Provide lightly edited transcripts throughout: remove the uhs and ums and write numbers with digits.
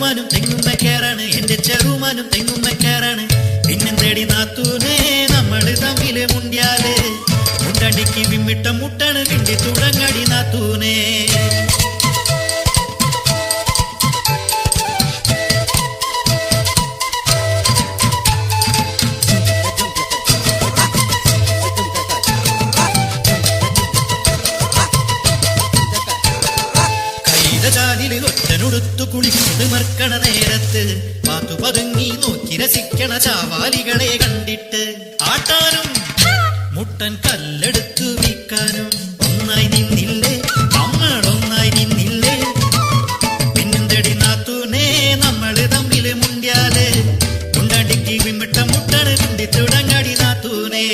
ചെറുമാനും തെങ്ങുമ്മക്കാരാണ്, എന്റെ ചെറുമാനും തെങ്ങുമ്മക്കാരാണ്. പിന്നെന്തേടി നാത്തൂനെ നമ്മള് തമ്മില് മുണ്ടിയാല് മുണ്ടടിക്ക് വിമ്മിട്ട മുട്ടാണ് കിണ്ടി തുടങ്ങടി നാത്തൂനെ. കൈതചാലില് ഒറ്റനൊടുത്തു കുളിച്ചത് മർക്കണ നേരത്ത് പാത്തു പതുങ്ങി നോക്കി രസിക്കണ ചാവാലികളെ കണ്ടിട്ട് ആട്ടാനും മുട്ടൻ കല്ലെടുത്തു വിൽക്കാനും ഒന്നായി നിന്നില്ലേ നമ്മളൊന്നായി നിന്നില്ലേ. പിന്നെന്തടി നാത്തൂനെ നമ്മള് തമ്മില് മുണ്ടിയാല് മുണ്ടടിക്ക് വിമ്മിട്ട മുട്ടാണ് കുണ്ടി തുടങ്ങടി നാത്തൂനെ.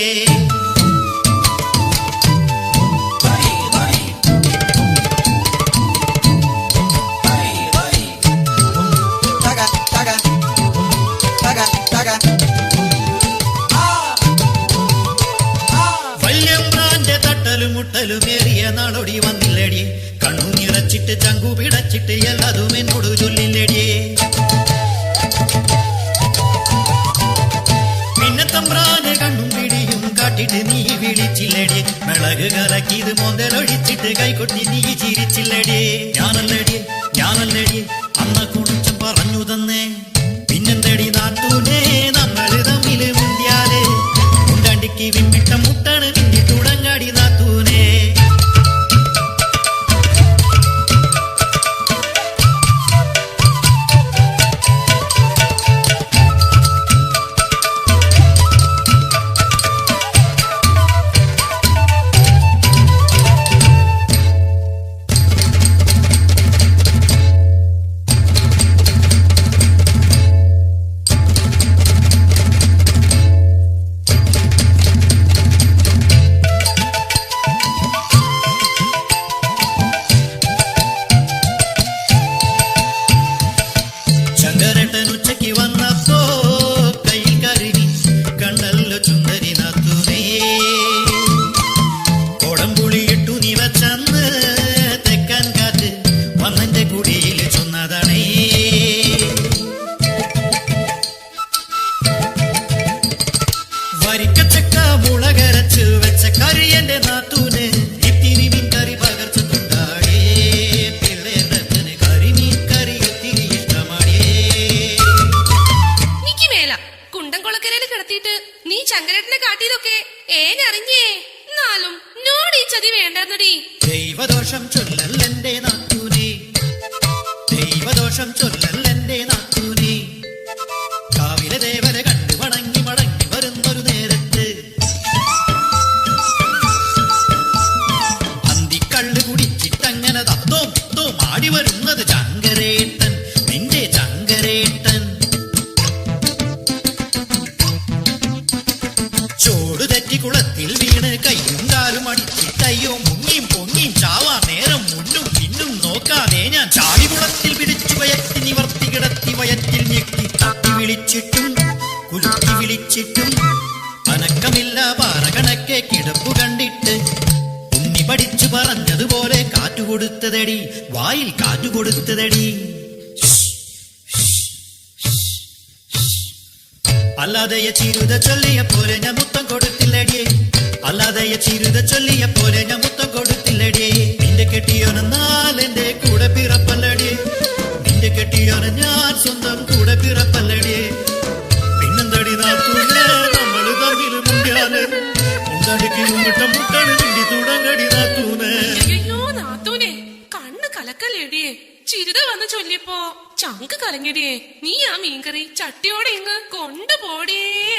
മുട്ടലുമേറിയ നാടോടി വന്നില്ലടിയെ, കണ്ണു നിറച്ചിട്ട് ചങ്കു പിടച്ചിട്ട് എല്ലാതും എന്നോട് ചൊല്ലില്ലടിയെ. പിന്നെ തമ്പ്രാന് കണ്ണും പിടിയും കാട്ടിട്ട് നീ വിളിച്ചില്ലടിയെ, മിളക് കലക്കിത് മോന്തലൊഴിച്ചിട്ട് കൈകൊട്ടി നീ ചിരിച്ചില്ലടിയെ. ഞാനല്ലടിയെ അന്ന കുണിച്ചും പറഞ്ഞു തന്നേ. പിന്നെന്തടി നാത്തൂനെ നമ്മള് തമ്മില് മുണ്ടിയാല് മുണ്ടടിക്ക് വിമ്മിട്ട മുട്ടാണ് മിന്നി തുടങ്ങാടി നാത്തൂനെ. ഉച്ചയ്ക്ക് വന്നപ്പോ കയ്യിൽ കരുകി കണ്ടല്ലോ ചുന്ദരി നാത്തൂനേ. കോടംപുളിയിട്ടു നീ വച്ചന്ന് തെക്കാൻ കാറ്റ് വന്നെന്റെ കുടിയിൽ ചൊന്നതാണേ. വരിക്കച്ചക്ക മുളകരച്ച് വെച്ച കറി എന്റെ നാത്തൂന് ഇത്തിരി മീൻ കറി പകർച്ചുണ്ടാടേ. പിള്ളേരത്തിന് കരിമീൻ കറി ഒത്തിരി ഇഷ്ടമാടിയേ. കിടത്തിട്ട് നീ ചങ്കരേട്ടനെ കാട്ടിയതൊക്കെ ഏനറിഞ്ഞേ. എന്നാലും നോട് ഈ ചതി വേണ്ടെന്നടി. ദൈവദോഷം ചൊല്ലല്ലെന്റെ നാത്തൂനെ, ദൈവദോഷം ചൊല്ലല്ലെന്റെ നാത്തൂനെ. കാവിലെ ദേവനെ കണ്ടു മടങ്ങി വരുന്നൊരു നേരത്ത് അന്തിക്കള്ളു കുടിച്ചിട്ടങ്ങനെ തത്തോം ആടി വരുന്നത് ചങ്കരേട്ടൻ, നിന്റെ ചങ്കരേട്ടൻ. ചോട് തെറ്റി കുളത്തിൽ വീണ് കയ്യും കാലും അടിച്ചിട്ടയ്യോ മുങ്ങിയും പൊങ്ങിയും ചാവാ നേരം മുന്നും പിന്നും നോക്കാതെ ഞാൻ ചാടി കുളത്തിൽ പിടിച്ചു വയറ്റി നിവർത്തി കിടത്തി വയറ്റിൽ ഞെക്കി തട്ടി വിളിച്ചിട്ടും കുലുക്കി വിളിച്ചിട്ടും അനക്കമില്ല പാറ കണക്കെ കിടപ്പു കണ്ടിട്ട് ഉണ്ണി പഠിച്ചു പറഞ്ഞതുപോലെ കാറ്റുകൊടുത്തതടി, വായിൽ കാറ്റുകൊടുത്തതടി. അല്ലാതെയ ചിരുത ചൊല്ലിയ പോലെ ഞാൻ മുത്തം കൊടുത്തില്ലടിയേ, അല്ലാതെയ ചിരുത ചൊല്ലിയ പോലെ ഞാൻ മുത്തം കൊടുത്തില്ലടിയേ. നിന്റെ കെട്ടിയോനെന്നാൽ എന്റെ കൂടെ പിറപ്പല്ലടിയേ, നിന്റെ കെട്ടിയോനെ ഞാൻ സ്വന്തം കൂടെ പിറപ്പല്ലടിയേ. പിന്നെന്തടി നാത്തൂനെ നമ്മള് തമ്മില് മുണ്ടിയാല് മുണ്ടടിക്ക് മുന്നിട്ട മുട്ടാണ് കിണ്ടി തുടങ്ങടി നാത്തൂനെ. നാത്തൂനെ കണ്ണ് കലക്കല്ലേടിയേ, ചിരുത വന്ന് ചൊല്ലിയപ്പോ ചങ്ക് കലങ്ങിടിയേ. നീ ആ മീൻകറി ചട്ടിയോടെ ഇങ്ങ് കൊണ്ടുപോടിയേ.